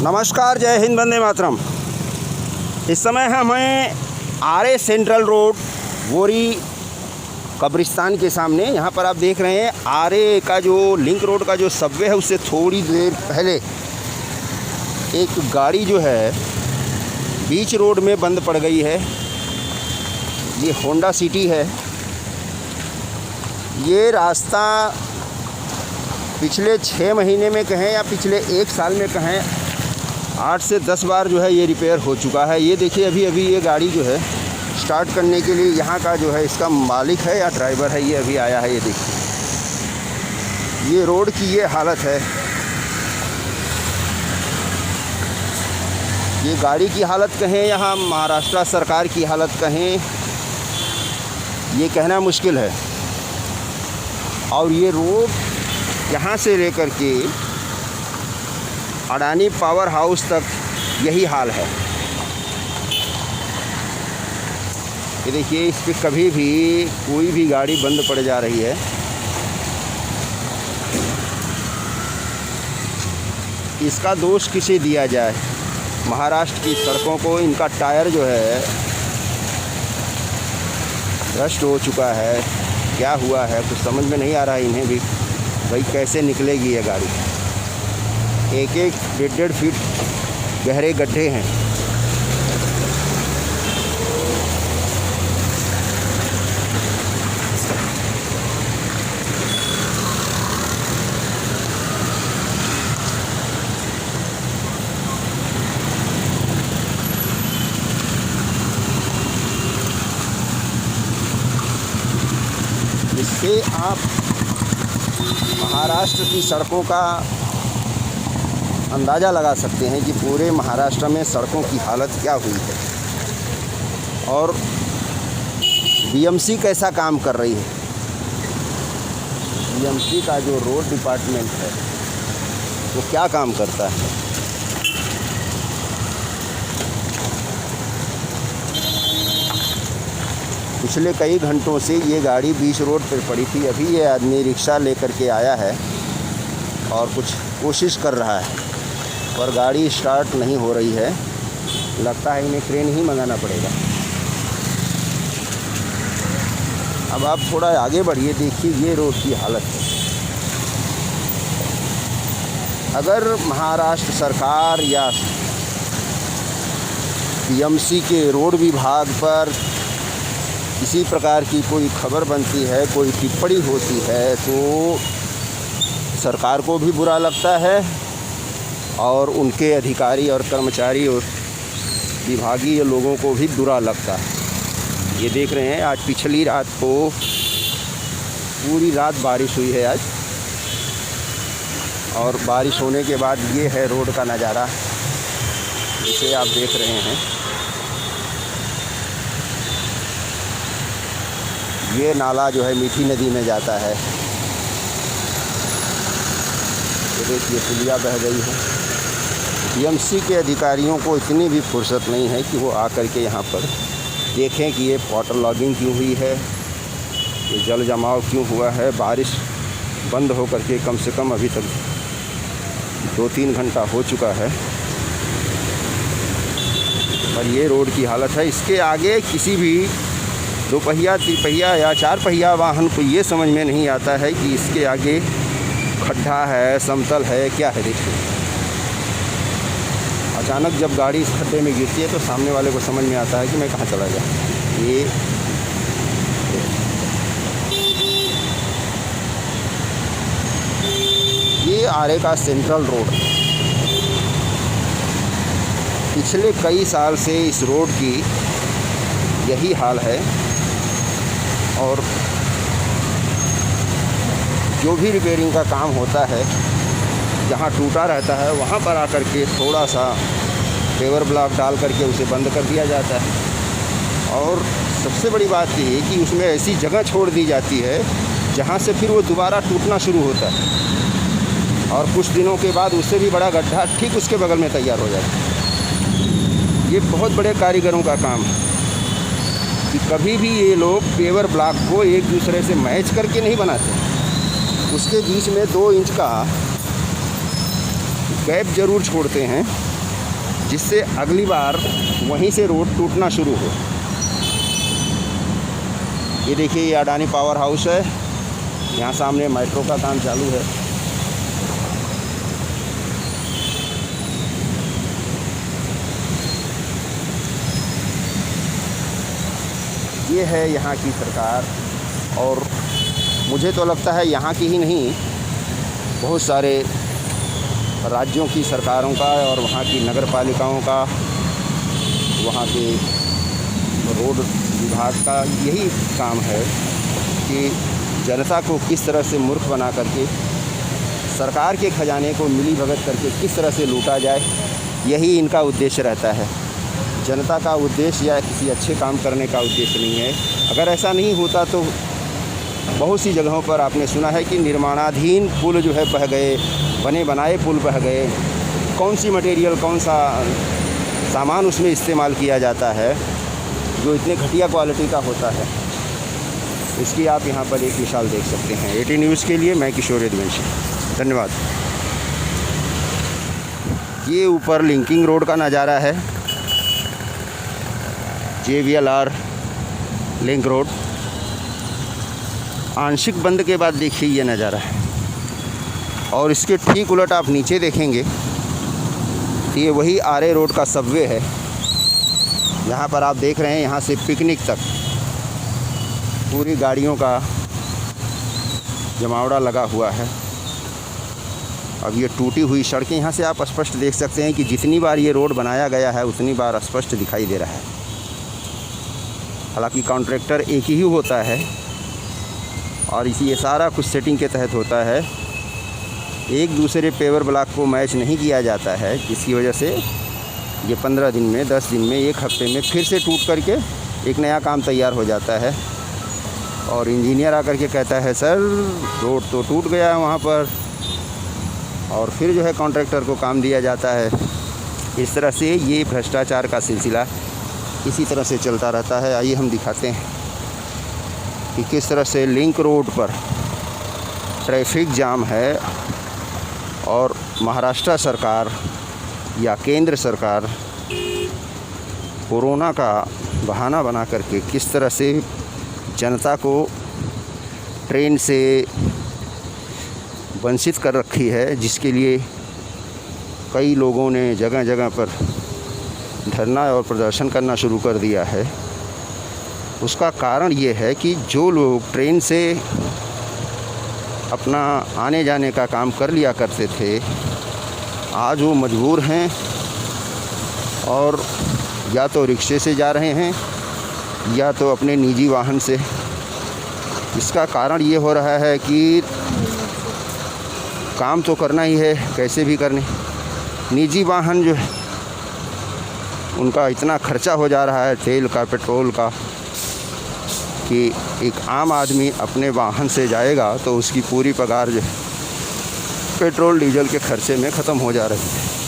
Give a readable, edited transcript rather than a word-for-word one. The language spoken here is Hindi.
नमस्कार, जय हिंद, वंदे मातरम। इस समय हमें आरे सेंट्रल रोड वोरी कब्रिस्तान के सामने, यहाँ पर आप देख रहे हैं आरे का जो लिंक रोड का जो सबवे है उससे थोड़ी देर पहले एक गाड़ी जो है बीच रोड में बंद पड़ गई है। ये होंडा सिटी है। ये रास्ता पिछले 6 महीने में कहें या पिछले 1 साल में कहें 8 से 10 बार जो है ये रिपेयर हो चुका है। ये देखिए अभी ये गाड़ी जो है स्टार्ट करने के लिए यहाँ का जो है इसका मालिक है या ड्राइवर है, ये अभी आया है। ये देखिए ये रोड की ये हालत है। ये गाड़ी की हालत कहें यहाँ महाराष्ट्र सरकार की हालत कहें, ये कहना मुश्किल है। और ये रोड यहाँ से लेकर के अडानी पावर हाउस तक यही हाल है। ये देखिए इस पर कभी भी कोई भी गाड़ी बंद पड़ जा रही है। इसका दोष किसे दिया जाए? महाराष्ट्र की सड़कों को। इनका टायर जो है रस्ट हो चुका है। क्या हुआ है कुछ समझ में नहीं आ रहा है इन्हें भी, भाई कैसे निकलेगी ये गाड़ी। 1-1 1.5 फीट गहरे गड्ढे हैं। इससे आप महाराष्ट्र की सड़कों का अंदाज़ा लगा सकते हैं कि पूरे महाराष्ट्र में सड़कों की हालत क्या हुई है और बीएमसी कैसा काम कर रही है। बीएमसी का जो रोड डिपार्टमेंट है वो क्या काम करता है। पिछले कई घंटों से ये गाड़ी बीच रोड पर पड़ी थी। अभी ये आदमी रिक्शा लेकर के आया है और कुछ कोशिश कर रहा है पर गाड़ी स्टार्ट नहीं हो रही है। लगता है इन्हें क्रेन ही मंगाना पड़ेगा। अब आप थोड़ा आगे बढ़िए, देखिए ये रोड की हालत है। अगर महाराष्ट्र सरकार या बीएमसी के रोड विभाग पर किसी प्रकार की कोई खबर बनती है, कोई टिप्पणी होती है तो सरकार को भी बुरा लगता है और उनके अधिकारी और कर्मचारी और विभागीय लोगों को भी बुरा लगता है। ये देख रहे हैं आज पिछली रात को पूरी रात बारिश हुई है आज, और बारिश होने के बाद ये है रोड का नज़ारा जिसे आप देख रहे हैं। ये नाला जो है मीठी नदी में जाता है। ये देखिए पुलिया बह गई है। बीएमसी के अधिकारियों को इतनी भी फुर्सत नहीं है कि वो आकर के यहाँ पर देखें कि ये वाटर लॉगिंग क्यों हुई है, ये जल जमाव क्यों हुआ है। बारिश बंद हो करके कम से कम अभी तक 2-3 घंटा हो चुका है और ये रोड की हालत है। इसके आगे किसी भी 2 पहिया 3 पहिया या 4 पहिया वाहन को ये समझ में नहीं आता है कि इसके आगे खड्डा है, समतल है, क्या है। देखिए अचानक जब गाड़ी इस खड्डे में गिरती है तो सामने वाले को समझ में आता है कि मैं कहाँ चला गया। ये आरे का सेंट्रल रोड। पिछले कई साल से इस रोड की यही हाल है और जो भी रिपेयरिंग का काम होता है, जहाँ टूटा रहता है वहाँ पर आकर के थोड़ा सा पेवर ब्लॉक डाल करके उसे बंद कर दिया जाता है। और सबसे बड़ी बात ये है कि उसमें ऐसी जगह छोड़ दी जाती है जहाँ से फिर वो दोबारा टूटना शुरू होता है और कुछ दिनों के बाद उससे भी बड़ा गड्ढा ठीक उसके बगल में तैयार हो जाता है। ये बहुत बड़े कारीगरों का काम है कि कभी भी ये लोग पेवर ब्लॉक को एक दूसरे से मैच करके नहीं बनाते। उसके बीच में 2 इंच का गैप ज़रूर छोड़ते हैं जिससे अगली बार वहीं से रोड टूटना शुरू हो। ये देखिए, ये अडानी पावर हाउस है, यहाँ सामने मेट्रो का काम चालू है। ये है यहाँ की सरकार, और मुझे तो लगता है यहाँ की ही नहीं, बहुत सारे राज्यों की सरकारों का और वहाँ की नगर पालिकाओं का, वहाँ के रोड विभाग का यही काम है कि जनता को किस तरह से मूर्ख बना करके सरकार के खजाने को मिली भगत करके किस तरह से लूटा जाए, यही इनका उद्देश्य रहता है। जनता का उद्देश्य या किसी अच्छे काम करने का उद्देश्य नहीं है। अगर ऐसा नहीं होता तो बहुत सी जगहों पर आपने सुना है कि निर्माणाधीन पुल जो है बह गए, बने बनाए पुल बह गए। कौन सी मटेरियल, कौन सा सामान उसमें इस्तेमाल किया जाता है जो इतने घटिया क्वालिटी का होता है, इसकी आप यहाँ पर एक मिसाल देख सकते हैं। 18 न्यूज़ के लिए मैं किशोर यदुवंशी, धन्यवाद। ये ऊपर लिंकिंग रोड का नज़ारा है, JVLR लिंक रोड। आंशिक बंद के बाद देखिए ये नज़ारा है, और इसके ठीक उलट आप नीचे देखेंगे तो ये वही आरे रोड का सबवे है। यहाँ पर आप देख रहे हैं, यहाँ से पिकनिक तक पूरी गाड़ियों का जमावड़ा लगा हुआ है। अब ये टूटी हुई सड़कें यहाँ से आप स्पष्ट देख सकते हैं कि जितनी बार ये रोड बनाया गया है उतनी बार स्पष्ट दिखाई दे रहा है। हालांकि कॉन्ट्रैक्टर एक ही होता है और ये सारा कुछ सेटिंग के तहत होता है, एक दूसरे पेवर ब्लॉक को मैच नहीं किया जाता है, जिसकी वजह से ये 15 दिन में, 10 दिन में, एक हफ्ते में फिर से टूट करके एक नया काम तैयार हो जाता है। और इंजीनियर आकर के कहता है सर रोड तो टूट गया है वहाँ पर, और फिर जो है कॉन्ट्रैक्टर को काम दिया जाता है। इस तरह से ये भ्रष्टाचार का सिलसिला इसी तरह से चलता रहता है। आइए हम दिखाते हैं कि किस तरह से लिंक रोड पर ट्रैफिक जाम है और महाराष्ट्र सरकार या केंद्र सरकार कोरोना का बहाना बना करके किस तरह से जनता को ट्रेन से वंचित कर रखी है, जिसके लिए कई लोगों ने जगह जगह पर धरना और प्रदर्शन करना शुरू कर दिया है। उसका कारण ये है कि जो लोग ट्रेन से अपना आने जाने का काम कर लिया करते थे, आज वो मजबूर हैं और या तो रिक्शे से जा रहे हैं या तो अपने निजी वाहन से। इसका कारण ये हो रहा है कि काम तो करना ही है, कैसे भी करने। निजी वाहन जो है उनका इतना खर्चा हो जा रहा है तेल का, पेट्रोल का, कि एक आम आदमी अपने वाहन से जाएगा तो उसकी पूरी पगार जो है पेट्रोल डीजल के खर्चे में ख़त्म हो जा रही है।